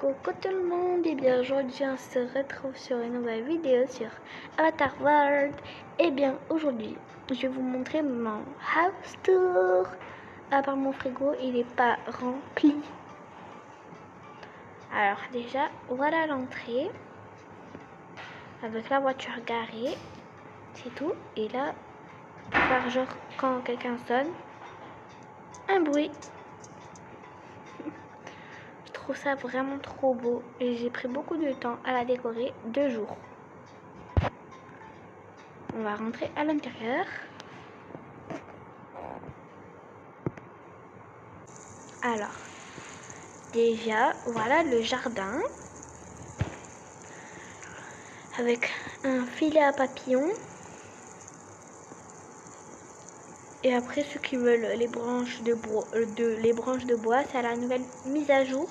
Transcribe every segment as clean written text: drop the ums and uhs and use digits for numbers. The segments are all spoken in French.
Coucou tout le monde et bien aujourd'hui on se retrouve sur une nouvelle vidéo sur Avatar World. Et bien aujourd'hui je vais vous montrer mon house tour. À part mon frigo il n'est pas rempli. Alors déjà voilà l'entrée avec la voiture garée, c'est tout. Et là pour faire genre quand quelqu'un sonne, un bruit. Je trouve ça vraiment trop beau et j'ai pris beaucoup de temps à la décorer, 2 jours. On va rentrer à l'intérieur. Alors, déjà, voilà le jardin avec un filet à papillons. Et après, ceux qui veulent les branches de bois, c'est la nouvelle mise à jour.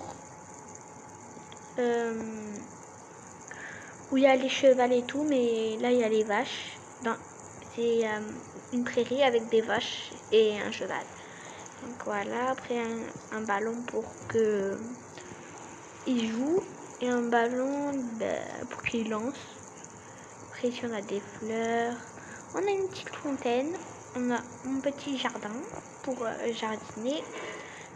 Où il y a les chevals et tout, mais là il y a les vaches. C'est une prairie avec des vaches et un cheval. Donc voilà, après un ballon pour que il joue et un ballon pour qu'il lance. Après ici on a des fleurs, on a une petite fontaine, on a un petit jardin pour jardiner.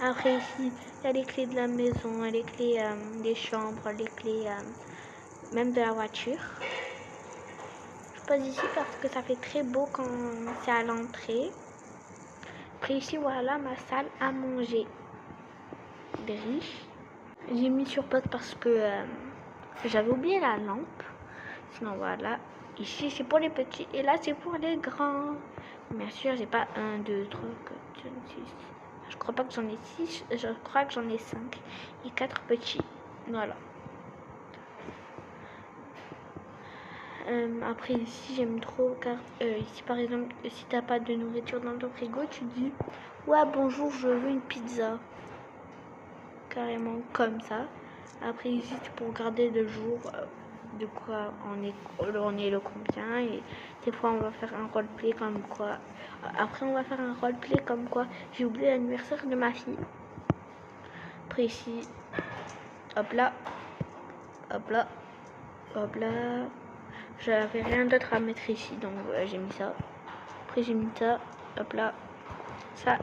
Après ici il y a les clés de la maison, les clés des chambres, les clés même de la voiture. Je pose ici parce que ça fait très beau quand c'est à l'entrée. Après ici voilà ma salle à manger des riches. J'ai mis sur pause parce que j'avais oublié la lampe. Sinon voilà, ici c'est pour les petits et là c'est pour les grands. Bien sûr j'ai pas 1, 2, 3, 4, 5, 6. Je crois pas que j'en ai 6, je crois que j'en ai 5 et 4 petits. Voilà. Après ici j'aime trop car ici par exemple si t'as pas de nourriture dans ton frigo tu dis ouais bonjour je veux une pizza, carrément comme ça. Après ici c'est pour regarder le jour, de quoi on est le combien, et des fois on va faire un roleplay comme quoi, après on va faire un roleplay comme quoi j'ai oublié l'anniversaire de ma fille. Après ici hop là hop là hop là, j'avais rien d'autre à mettre ici donc j'ai mis ça. Après j'ai mis ça, hop là, ça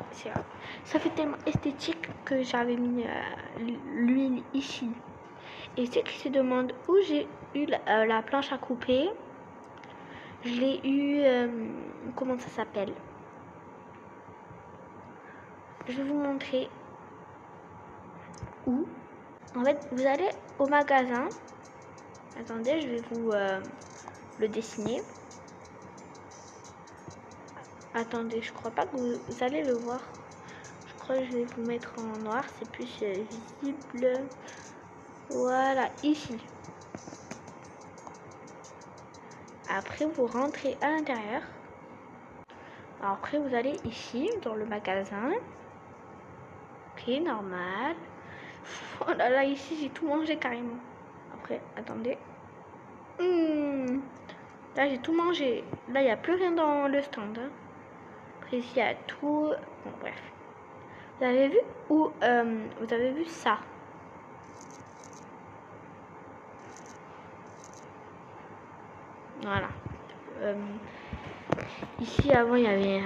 fait tellement esthétique que j'avais mis l'huile ici. Et ceux qui se demandent où j'ai eu la planche à couper, je l'ai eu, comment ça s'appelle, je vais vous montrer où. En fait vous allez au magasin, attendez je vais vous le dessiner. Attendez, je crois pas que vous allez le voir. Je crois que je vais vous mettre en noir, c'est plus visible. Voilà, ici. Après, vous rentrez à l'intérieur. Après, vous allez ici, dans le magasin. Ok, normal. Oh là là, ici, j'ai tout mangé carrément. Après, attendez. Là, j'ai tout mangé. Là, il n'y a plus rien dans le stand. Hein. Après, ici, il y a tout. Bon, bref. Vous avez vu où vous avez vu ça? Voilà. Ici, avant, il y avait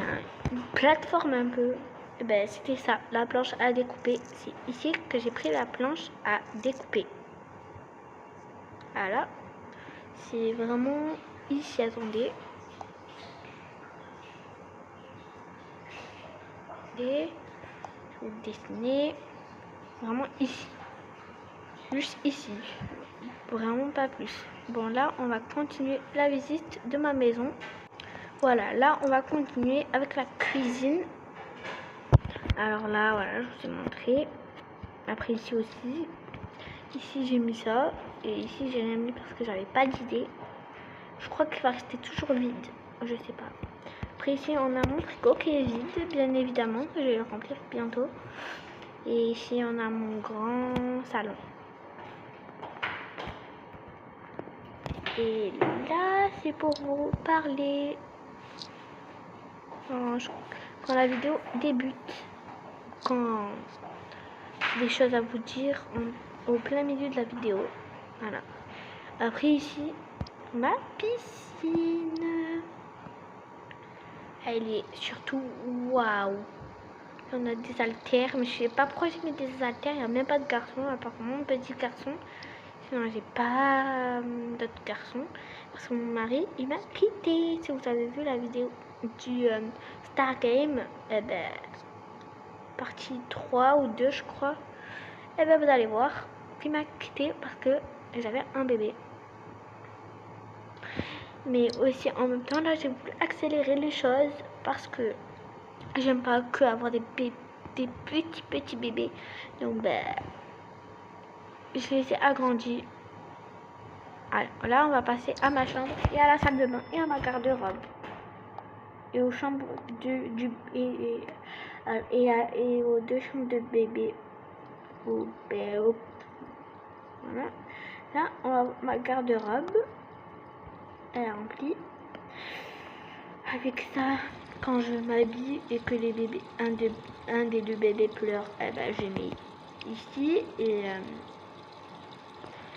une plateforme un peu. Et ben, c'était ça, la planche à découper. C'est ici que j'ai pris la planche à découper. Voilà. C'est vraiment ici, attendez. Et je vais dessiner vraiment ici. Juste ici. Vraiment pas plus. Bon, là, on va continuer la visite de ma maison. Voilà, là, on va continuer avec la cuisine. Alors là, voilà, je vous ai montré. Après, ici aussi. Ici, j'ai mis ça. Et ici, j'ai rien mis parce que j'avais pas d'idée. Je crois qu'il va rester toujours vide. Je sais pas. Après, ici, on a mon frigo qui est vide, bien évidemment. Je vais le remplir bientôt. Et ici, on a mon grand salon. Et là, c'est pour vous parler quand la vidéo débute. Quand j'ai des choses à vous dire, au plein milieu de la vidéo. Voilà. Après ici, ma piscine. Elle est surtout waouh. On a des haltères, mais je sais pas pourquoi j'ai mis des haltères. Il n'y a même pas de garçon, à part mon petit garçon. Sinon, j'ai pas d'autres garçons. Parce que mon mari, il m'a quitté. Si vous avez vu la vidéo du Star Game, eh ben, partie 3 ou 2, je crois. Eh ben, vous allez voir qu'il m'a quitté parce que j'avais un bébé. Mais aussi, en même temps, là, j'ai voulu accélérer les choses parce que j'aime pas que avoir des petits bébés. Donc, ben, je les ai agrandis. Alors, là, on va passer à ma chambre et à la salle de bain et à ma garde-robe. Et aux chambres et aux 2 chambres de bébé. Voilà. Là, ma garde-robe, elle est remplie. Avec ça, quand je m'habille et que les bébés, un des 2 bébés pleure, eh ben, je mets ici et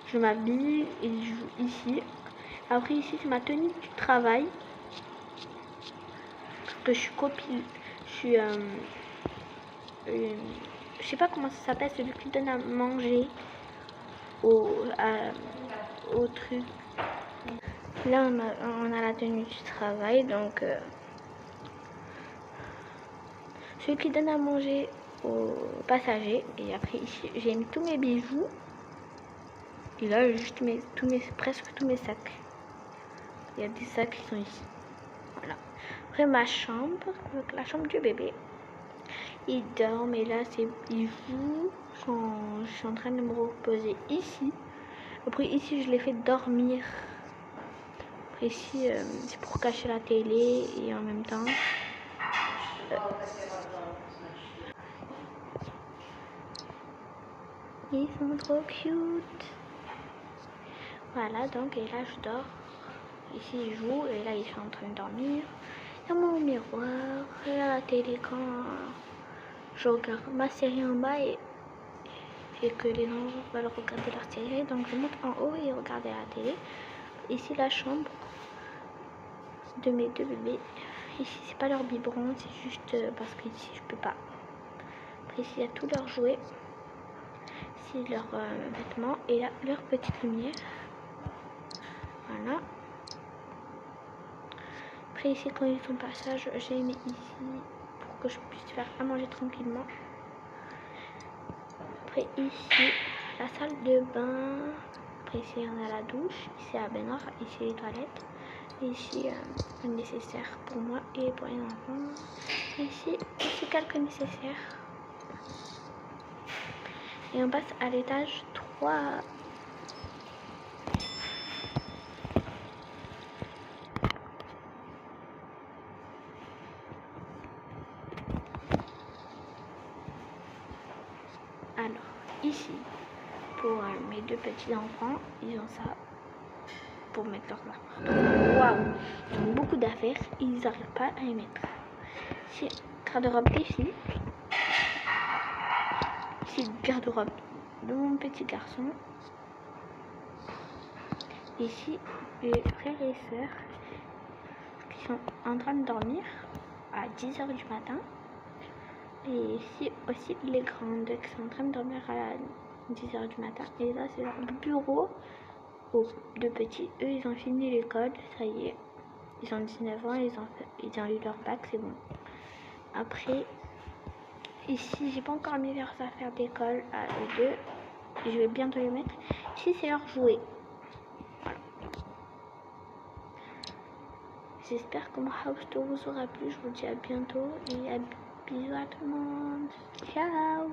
je m'habille et je joue ici. Après ici, c'est ma tenue du travail. Parce que je suis copine. Je suis je sais pas comment ça s'appelle, celui qui donne à manger au truc. Là, on a la tenue du travail, donc celui qui donne à manger aux passagers. Et après ici, j'ai mis tous mes bijoux. Et là, juste presque tous mes sacs. Il y a des sacs qui sont ici. Voilà. Après ma chambre, donc la chambre du bébé. Il dort, mais là, il joue. Je suis en train de me reposer ici. Après ici, je l'ai fait dormir. Après ici, c'est pour cacher la télé et en même temps. Ils sont trop cute. Voilà, donc, et là, je dors. Ici, il joue, et là, ils sont en train de dormir. Il y a mon miroir, et à la télé quand je regarde ma série en bas et que les gens veulent regarder leur série. Donc, je monte en haut et regarder la télé. Ici, la chambre de mes 2 bébés. Ici, c'est pas leur biberon, c'est juste parce que ici, je peux pas. Après, ici, il y a tous leurs jouets. Ici, leurs vêtements et là, leur petite lumière. Voilà. Après ici, quand ils font le passage, j'ai mis ici pour que je puisse faire à manger tranquillement. Après ici, la salle de bain. Après ici, on a la douche. Ici, la baignoire. Ici, les toilettes. Ici, le nécessaire pour moi et pour les enfants. Ici, quelques nécessaires. Et on passe à l'étage 3. Alors, ici, pour mes 2 petits enfants, ils ont ça pour mettre leurs affaires. Waouh, ils ont beaucoup d'affaires et ils n'arrivent pas à les mettre. Ici, garde-robe des filles. Ici, garde-robe de mon petit garçon. Ici, les frères et sœurs qui sont en train de dormir à 10h du matin. Et ici aussi les grandes qui sont en train de dormir à 10h du matin. Et là, c'est leur bureau aux 2 petits. Eux, ils ont fini l'école, ça y est. Ils ont 19 ans, ils ont eu leur bac, c'est bon. Après, ici, j'ai pas encore mis leurs affaires d'école à eux 2. Je vais bientôt les mettre. Ici, c'est leur jouet. Voilà. J'espère que mon house tour vous aura plu. Je vous dis à bientôt et bisous à tout le monde. Ciao!